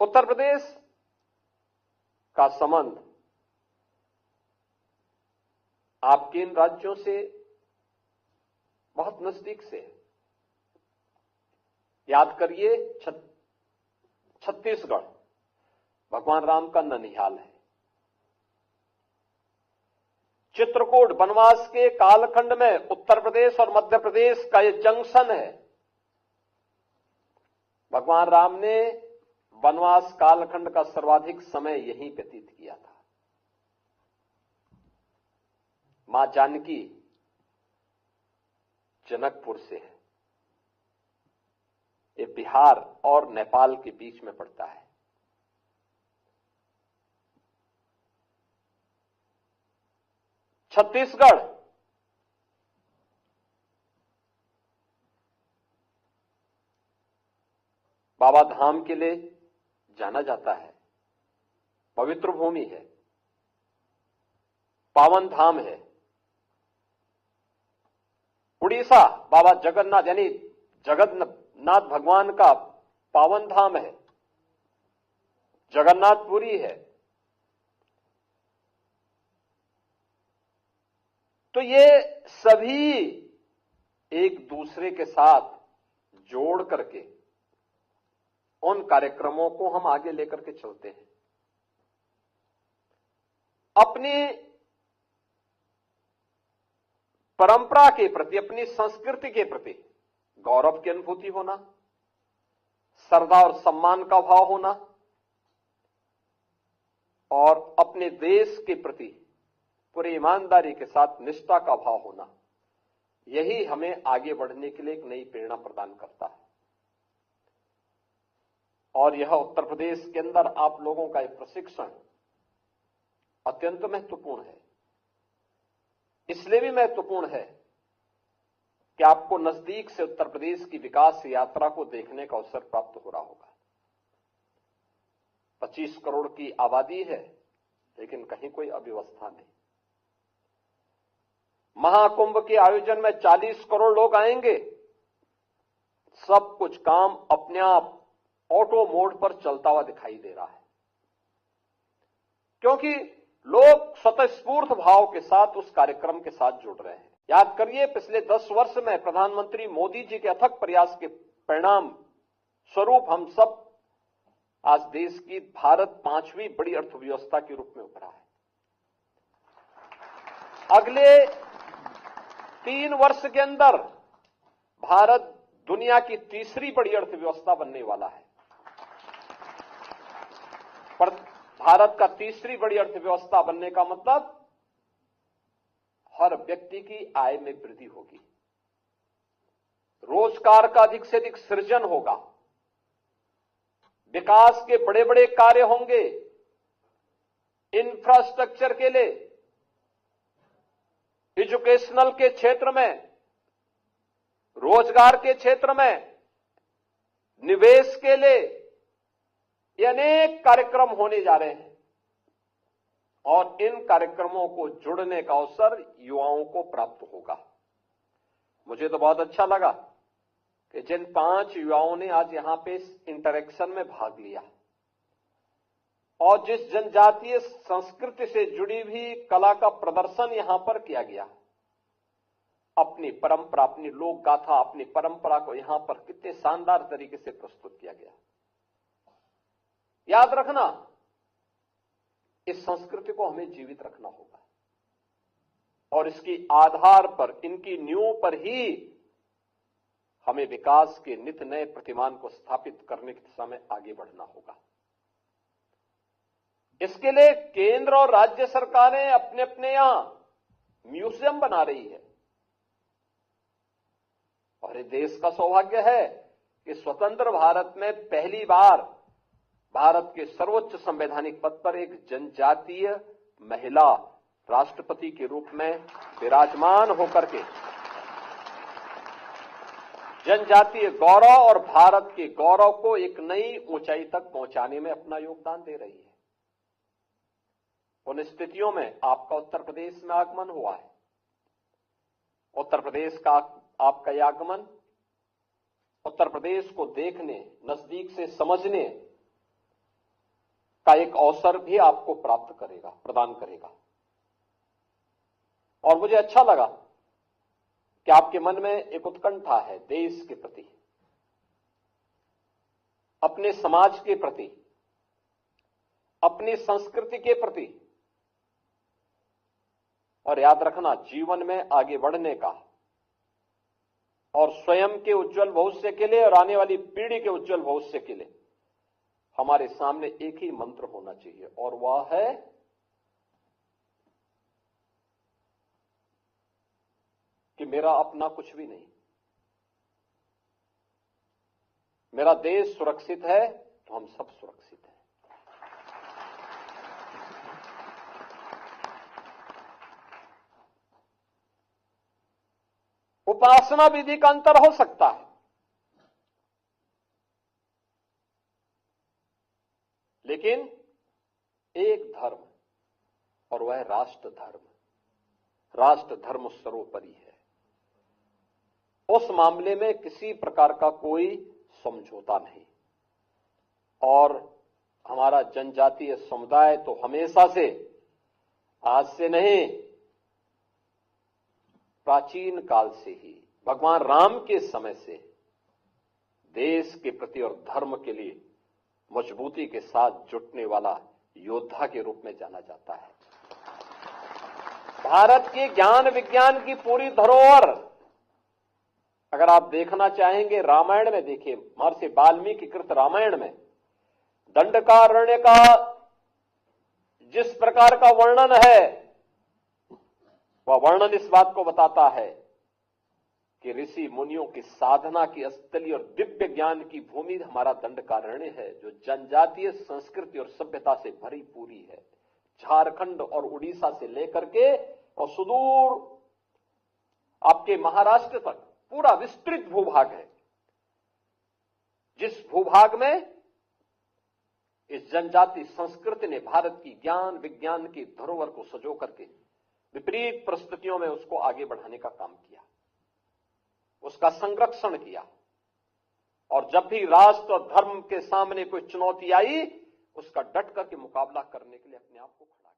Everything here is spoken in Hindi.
उत्तर प्रदेश का संबंध आपके इन राज्यों से बहुत नजदीक से है। याद करिए, छत्तीसगढ़ भगवान राम का ननिहाल है। चित्रकूट वनवास के कालखंड में उत्तर प्रदेश और मध्य प्रदेश का यह जंक्शन है। भगवान राम ने वनवास कालखंड का सर्वाधिक समय यहीं व्यतीत किया था। मां जानकी जनकपुर से है। ये बिहार और नेपाल के बीच में पड़ता है। छत्तीसगढ़ बाबा धाम के लिए जाना जाता है। पवित्र भूमि है, पावन धाम है। उड़ीसा बाबा जगन्नाथ यानी जगन्नाथ भगवान का पावन धाम है, जगन्नाथपुरी है। तो ये सभी एक दूसरे के साथ जोड़ करके उन कार्यक्रमों को हम आगे लेकर के चलते हैं। अपनी परंपरा के प्रति, अपनी संस्कृति के प्रति गौरव की अनुभूति होना, श्रद्धा और सम्मान का भाव होना और अपने देश के प्रति पूरी ईमानदारी के साथ निष्ठा का भाव होना, यही हमें आगे बढ़ने के लिए एक नई प्रेरणा प्रदान करता है। और यह उत्तर प्रदेश के अंदर आप लोगों का एक प्रशिक्षण अत्यंत महत्वपूर्ण है। इसलिए भी महत्वपूर्ण है कि आपको नजदीक से उत्तर प्रदेश की विकास यात्रा को देखने का अवसर प्राप्त हो रहा होगा। 25 करोड़ की आबादी है, लेकिन कहीं कोई अव्यवस्था नहीं। महाकुंभ के आयोजन में 40 करोड़ लोग आएंगे। सब कुछ काम अपने आप ऑटो मोड पर चलता हुआ दिखाई दे रहा है, क्योंकि लोग स्वतःस्फूर्त भाव के साथ उस कार्यक्रम के साथ जुड़ रहे हैं। याद करिए, पिछले 10 वर्ष में प्रधानमंत्री मोदी जी के अथक प्रयास के परिणाम स्वरूप हम सब आज देश की भारत 5वीं बड़ी अर्थव्यवस्था के रूप में उभरा है। अगले 3 वर्ष के अंदर भारत दुनिया की तीसरी बड़ी अर्थव्यवस्था बनने वाला है। पर भारत का तीसरी बड़ी अर्थव्यवस्था बनने का मतलब हर व्यक्ति की आय में वृद्धि होगी, रोजगार का अधिक से अधिक सृजन होगा, विकास के बड़े बड़े कार्य होंगे, इंफ्रास्ट्रक्चर के लिए, एजुकेशनल के क्षेत्र में, रोजगार के क्षेत्र में, निवेश के लिए ये अनेक कार्यक्रम होने जा रहे हैं। और इन कार्यक्रमों को जुड़ने का अवसर युवाओं को प्राप्त होगा। मुझे तो बहुत अच्छा लगा कि जिन 5 युवाओं ने आज यहां पे इस इंटरेक्शन में भाग लिया और जिस जनजातीय संस्कृति से जुड़ी हुई कला का प्रदर्शन यहां पर किया गया, अपनी परंपरा, अपनी लोक गाथा, अपनी परंपरा को यहां पर कितने शानदार तरीके से प्रस्तुत किया गया। याद रखना, इस संस्कृति को हमें जीवित रखना होगा और इसकी आधार पर, इनकी नींव पर ही हमें विकास के नित नए प्रतिमान को स्थापित करने की दिशा में आगे बढ़ना होगा। इसके लिए केंद्र और राज्य सरकारें अपने अपने यहां म्यूजियम बना रही है और ये देश का सौभाग्य है कि स्वतंत्र भारत में पहली बार भारत के सर्वोच्च संवैधानिक पद पर एक जनजातीय महिला राष्ट्रपति के रूप में विराजमान होकर के जनजातीय गौरव और भारत के गौरव को एक नई ऊंचाई तक पहुंचाने में अपना योगदान दे रही है। उन स्थितियों में आपका उत्तर प्रदेश में आगमन हुआ है। उत्तर प्रदेश का आपका यह आगमन उत्तर प्रदेश को देखने, नजदीक से समझने का एक अवसर भी आपको प्राप्त करेगा, प्रदान करेगा। और मुझे अच्छा लगा कि आपके मन में एक उत्कंठा है देश के प्रति, अपने समाज के प्रति, अपनी संस्कृति के प्रति, और याद रखना जीवन में आगे बढ़ने का और स्वयं के उज्जवल भविष्य के लिए और आने वाली पीढ़ी के उज्जवल भविष्य के लिए हमारे सामने एक ही मंत्र होना चाहिए, और वह है कि मेरा अपना कुछ भी नहीं, मेरा देश सुरक्षित है तो हम सब सुरक्षित हैं। उपासना विधि का अंतर हो सकता है, लेकिन एक धर्म, और वह राष्ट्र धर्म। राष्ट्र धर्म सर्वोपरि है। उस मामले में किसी प्रकार का कोई समझौता नहीं। और हमारा जनजातीय समुदाय तो हमेशा से, आज से नहीं, प्राचीन काल से ही, भगवान राम के समय से देश के प्रति और धर्म के लिए मजबूती के साथ जुटने वाला योद्धा के रूप में जाना जाता है। भारत के ज्ञान विज्ञान की पूरी धरोहर अगर आप देखना चाहेंगे, रामायण में देखिए, महर्षि वाल्मीकि कृत रामायण में दंडकारण्य का जिस प्रकार का वर्णन है, वह वर्णन इस बात को बताता है कि ऋषि मुनियों की साधना की स्थली और दिव्य ज्ञान की भूमि हमारा दंडकारण्य है, जो जनजातीय संस्कृति और सभ्यता से भरी पूरी है। झारखंड और उड़ीसा से लेकर के और सुदूर आपके महाराष्ट्र तक पूरा विस्तृत भूभाग है, जिस भूभाग में इस जनजाति संस्कृति ने भारत की ज्ञान विज्ञान की धरोहर को सजो करके विपरीत परिस्थितियों में उसको आगे बढ़ाने का काम किया, उसका संरक्षण किया। और जब भी राष्ट्र और धर्म के सामने कोई चुनौती आई, उसका डट करके मुकाबला करने के लिए अपने आप को खड़ा